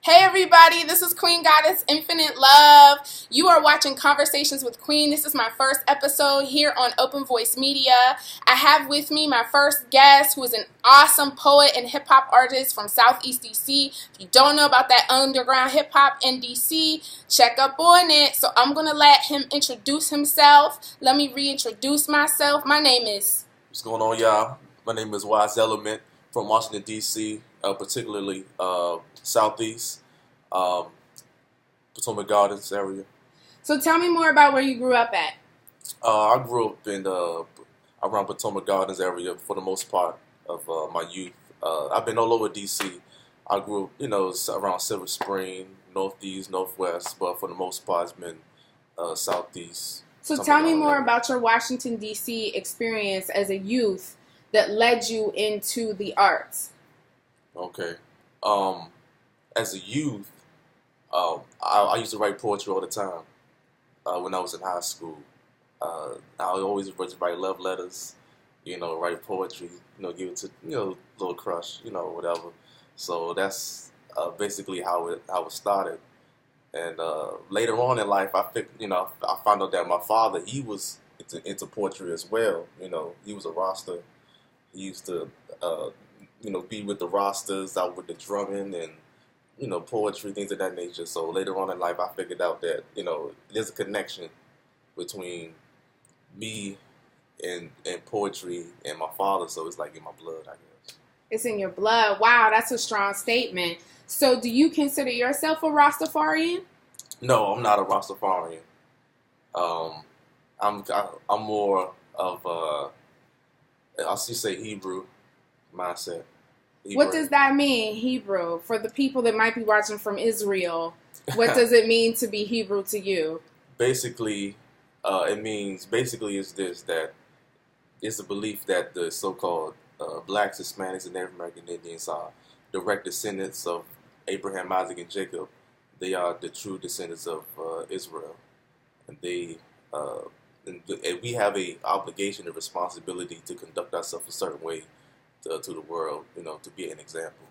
Hey everybody, this is Queen Goddess Infinite Love. You are watching Conversations with Queen. This is my first episode here on Open Voice Media. I have with me my first guest who is an awesome poet and hip hop artist from Southeast DC. If you don't know about that underground hip hop in DC, check up on it. So I'm going to let him introduce himself. Let me reintroduce myself. My name is... What's going on, y'all? My name is Wise Element from Washington, D.C., particularly Southeast, Potomac Gardens area. So tell me more about where you grew up at. I grew up in around Potomac Gardens area for the most part of my youth. I've been all over D.C. I grew up, around Silver Spring, Northeast, Northwest, but for the most part, it's been Southeast. So tell me more about your Washington, D.C. experience as a youth that led you into the arts. Okay. As a youth, I used to write poetry all the time when I was in high school. I always write love letters, write poetry, give it to, little crush, whatever. So that's basically how it started. And later on in life, I found out that my father, he was into poetry as well. He was a roster. He used to, be with the rosters, out with the drumming and, poetry, things of that nature. So later on in life, I figured out that, there's a connection between me and poetry and my father. So it's like in my blood, I guess. It's in your blood. Wow, that's a strong statement. So do you consider yourself a Rastafarian? No, I'm not a Rastafarian. I'm more of I'll say Hebrew mindset. Hebrew. What does that mean, Hebrew? For the people that might be watching from Israel, what does it mean to be Hebrew to you? Basically, is this, that it's a belief that the so-called blacks, Hispanics, and Native American Indians are direct descendants of Abraham, Isaac, and Jacob. They are the true descendants of Israel, and and we have a obligation and responsibility to conduct ourselves a certain way to the world, to be an example.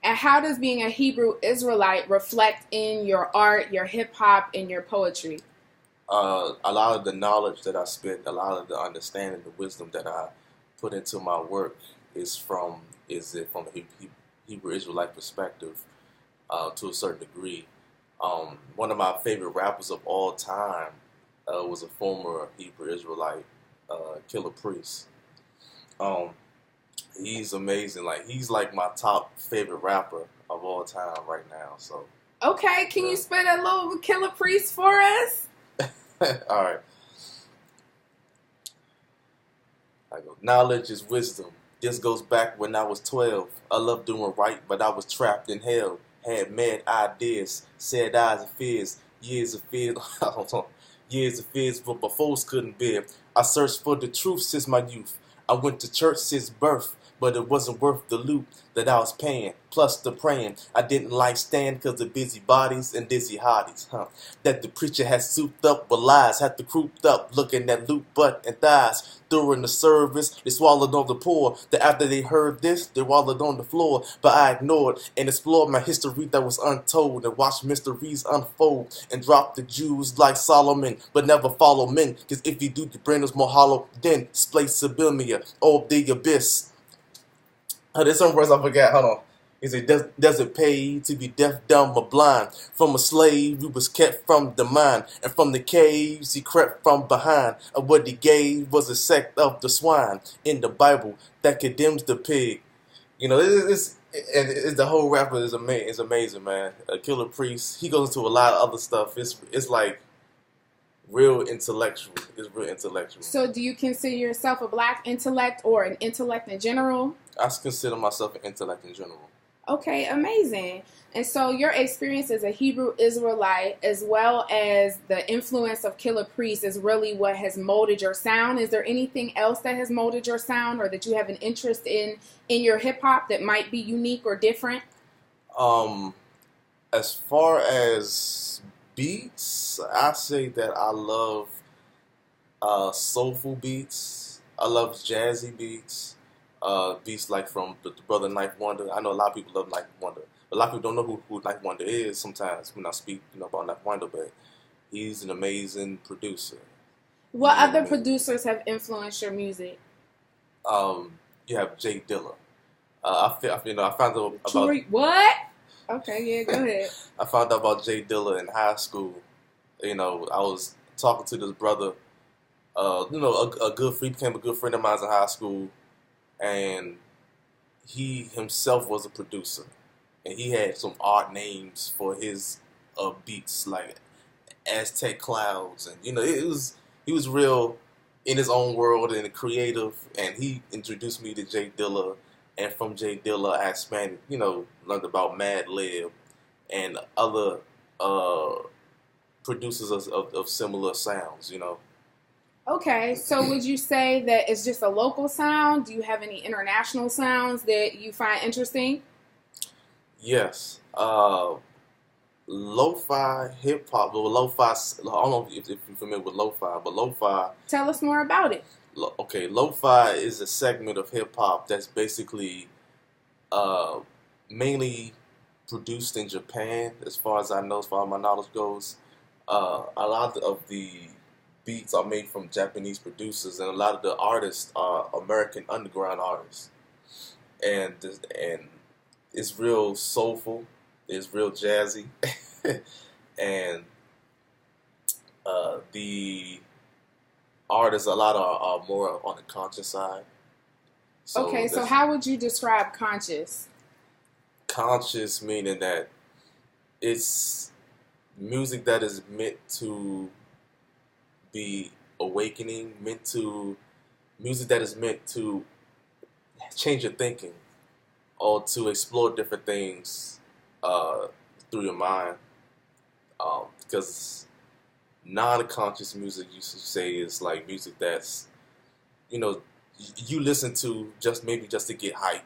And how does being a Hebrew Israelite reflect in your art, your hip hop, and your poetry? A lot of the knowledge that I spent, a lot of the understanding, the wisdom that I put into my work is from a Hebrew Israelite perspective to a certain degree. One of my favorite rappers of all time was a former Hebrew Israelite, Killer Priest. He's amazing. He's like my top favorite rapper of all time right now. So. Okay, can you spit a little Killer Priest for us? All right. I go. Knowledge is wisdom. This goes back when I was 12. I loved doing right, but I was trapped in hell. Had mad ideas, sad eyes and fears, years of fears. Years of fears, but my foes couldn't bear. I searched for the truth since my youth. I went to church since birth, but it wasn't worth the loot that I was paying, plus the praying. I didn't like stand because of busy bodies and dizzy hotties, that the preacher had souped up with lies, had to crouped up, looking at loot, butt, and thighs. During the service, they swallowed on the poor. That after they heard this, they wallowed on the floor. But I ignored and explored my history that was untold, and watched mysteries unfold, and dropped the Jews like Solomon, but never follow men. Cause if you do, your brain is more hollow than displaced Sibylia or the abyss. There's some words I forgot. Hold on. He said, does it pay to be deaf, dumb, or blind? From a slave, he was kept from the mine, and from the caves, he crept from behind. And what he gave was a sect of the swine in the Bible that condemns the pig. It's the whole rapper is amazing, man. Killer Priest, he goes into a lot of other stuff. It's like real intellectual. It's real intellectual. So do you consider yourself a black intellect or an intellect in general? I consider myself an intellect in general. Okay, amazing. And so your experience as a Hebrew Israelite, as well as the influence of Killer Priest, is really what has molded your sound. Is there anything else that has molded your sound, or that you have an interest in your hip hop that might be unique or different? As far as beats, I say that I love soulful beats. I love jazzy beats. Beats like from the brother Knife Wonder. I know a lot of people love Knife Wonder, A lot of people don't know who Knife Wonder is sometimes when I speak, about Knife Wonder, but he's an amazing producer. What other producers have influenced your music? You have Jay Dilla. I found out about what? Okay, yeah, go ahead. I found out about Jay Dilla in high school. I was talking to this brother. Became a good friend of mine in high school, and he himself was a producer, and he had some odd names for his beats, like Aztec Clouds, and he was real in his own world and creative, and he introduced me to Jay Dilla, and from Jay Dilla I expanded, learned about Mad Lib and other producers of similar sounds, Okay, so would you say that it's just a local sound? Do you have any international sounds that you find interesting? Yes. Lo-fi hip-hop, lo-fi, I don't know if you're familiar with lo-fi, but lo-fi... Tell us more about it. Okay, lo-fi is a segment of hip-hop that's basically mainly produced in Japan, as far as I know, as far as my knowledge goes. A lot of the beats are made from Japanese producers, and a lot of the artists are American underground artists. And it's real soulful, it's real jazzy, and the artists, a lot are more on the conscious side. So how would you describe conscious? Conscious meaning that it's music that is meant to be awakening, music that is meant to change your thinking or to explore different things through your mind. Because non-conscious music, you should say, is like music that's, you listen to just to get hype,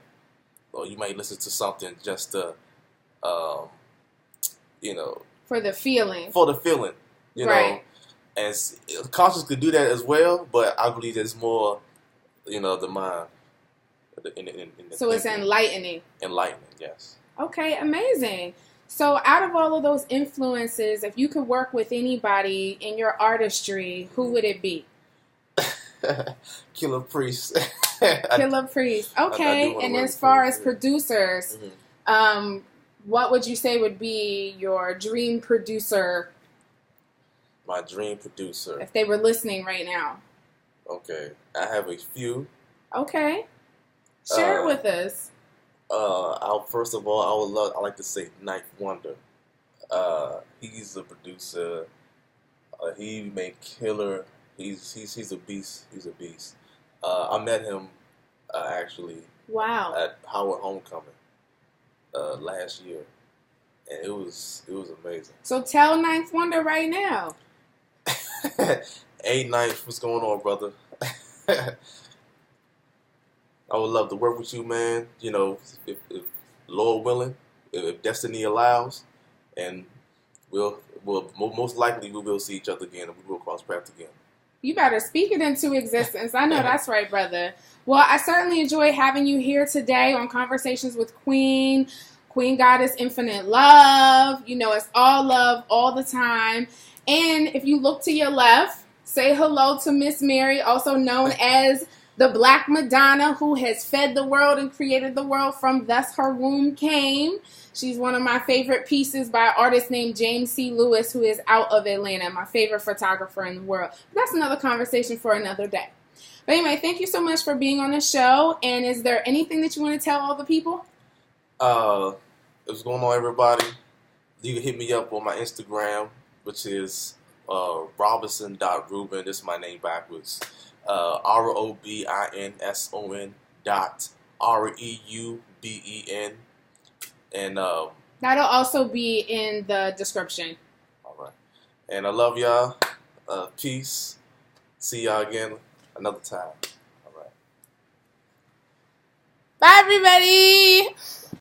or you might listen to something just to, for the feeling. Right. And conscious could do that as well, but I believe there's more, the mind. So it's enlightening. Enlightening, yes. Okay, amazing. So out of all of those influences, if you could work with anybody in your artistry, who would it be? Killer Priest. Killer Priest. Okay, and as far as producers, what would you say would be your dream producer? My dream producer. If they were listening right now. Okay, I have a few. Okay, share it with us. First of all, I like to say Knife Wonder. He's a producer. He made killer. He's a beast. He's a beast. I met him actually. Wow. At Howard Homecoming last year, and it was amazing. So tell Knife Wonder right now. Hey Knife, what's going on, brother? I would love to work with you, man. If Lord willing, if destiny allows, and we'll most likely we will see each other again, and we will cross paths again. You better speak it into existence. I know that's right, brother. Well, I certainly enjoy having you here today on Conversations with Queen Goddess, Infinite Love. It's all love all the time. And if you look to your left, say hello to Miss Mary, also known as the Black Madonna, who has fed the world and created the world from thus her womb came. She's one of my favorite pieces by an artist named James C. Lewis, who is out of Atlanta, my favorite photographer in the world. But that's another conversation for another day. But anyway, thank you so much for being on the show. And is there anything that you want to tell all the people? What's going on, everybody? You can hit me up on my Instagram, which is Robinson.Ruben. This is my name backwards. ROBINSON.REUBEN. And that'll also be in the description. All right. And I love y'all. Peace. See y'all again another time. All right. Bye, everybody.